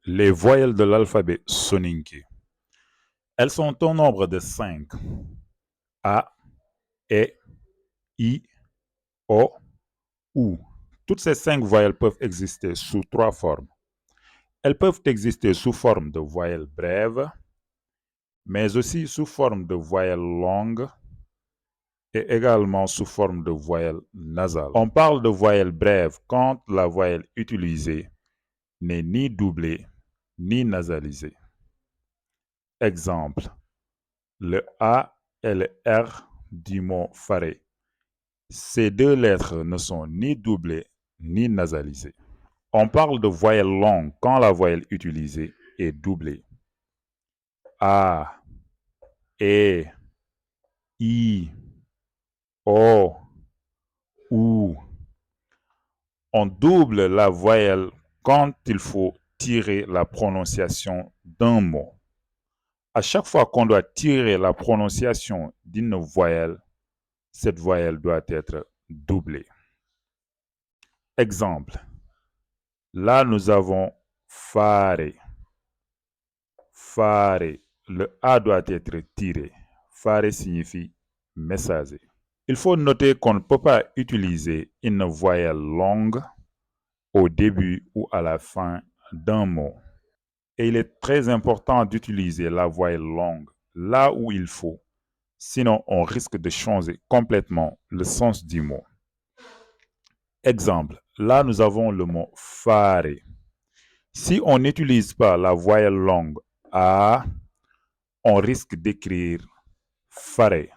Les voyelles de l'alphabet soninké. Elles sont au nombre de 5. A, E, I, O, U. Toutes ces 5 voyelles peuvent exister sous 3 formes. Elles peuvent exister sous forme de voyelles brèves, mais aussi sous forme de voyelles longues et également sous forme de voyelles nasales. On parle de voyelles brèves quand la voyelle utilisée n'est ni doublée ni nasalisée. Exemple, le A et le R du mot faré. Ces deux lettres ne sont ni doublées ni nasalisées. On parle de voyelles longues quand la voyelle utilisée est doublée. A, E, I, O, U. On double la voyelle quand il faut tirer la prononciation d'un mot. À chaque fois qu'on doit tirer la prononciation d'une voyelle, cette voyelle doit être doublée. Exemple. Là, nous avons fare. Fare. Le A doit être tiré. Fare signifie messager. Il faut noter qu'on ne peut pas utiliser une voyelle longue au début ou à la fin d'un mot. Et il est très important d'utiliser la voyelle longue là où il faut. Sinon, on risque de changer complètement le sens du mot. Exemple, là nous avons le mot fare. Si on n'utilise pas la voyelle longue A, on risque d'écrire fare.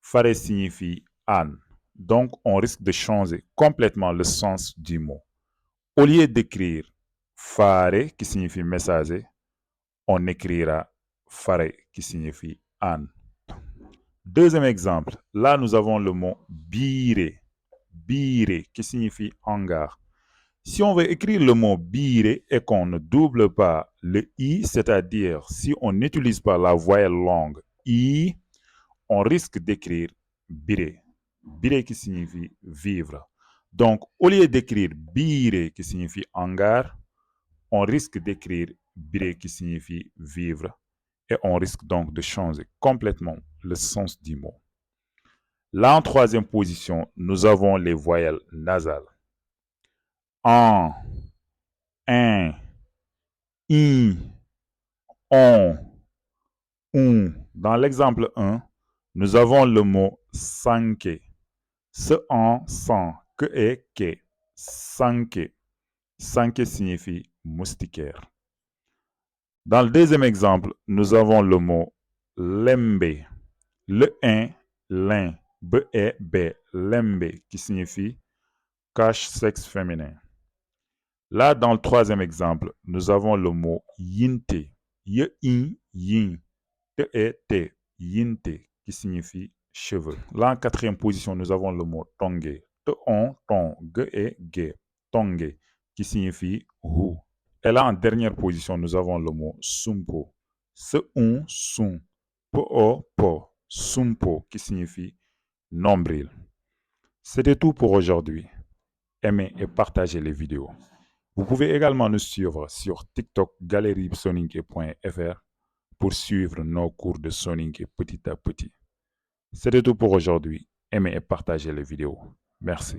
Fare signifie âne. Donc, on risque de changer complètement le sens du mot. Au lieu d'écrire fare, qui signifie messager, on écrira fare, qui signifie âne. Deuxième exemple, là nous avons le mot bire. Bire, qui signifie hangar. Si on veut écrire le mot bire et qu'on ne double pas le i, c'est-à-dire si on n'utilise pas la voyelle longue i, on risque d'écrire bire. Bire qui signifie vivre. Donc, au lieu d'écrire bire qui signifie hangar, on risque d'écrire bire qui signifie vivre. Et on risque donc de changer complètement le sens du mot. Là, en troisième position, nous avons les voyelles nasales. En, un, I, on, un. Dans l'exemple 1, nous avons le mot sanke. Ce en, sans, que et que. Sanke. Sanke signifie moustiquaire. Dans le deuxième exemple, nous avons le mot lembe. Le un, l'un, b et b, lembe, qui signifie cache-sexe féminin. Là, dans le troisième exemple, nous avons le mot yinte. Yin, yin, te et te, yinte, qui signifie cheveux. Là, en quatrième position, nous avons le mot tongue. Te on, ton, ge et ge, tongue, qui signifie roux. Et là, en dernière position, nous avons le mot sumpo. Se un, sum, po o, po, sumpo, qui signifie nombril. C'était tout pour aujourd'hui. Aimez et partagez les vidéos. Vous pouvez également nous suivre sur TikTok galeriessoninké.fr pour suivre nos cours de soninké petit à petit. C'était tout pour aujourd'hui. Aimez et partagez les vidéos. Merci.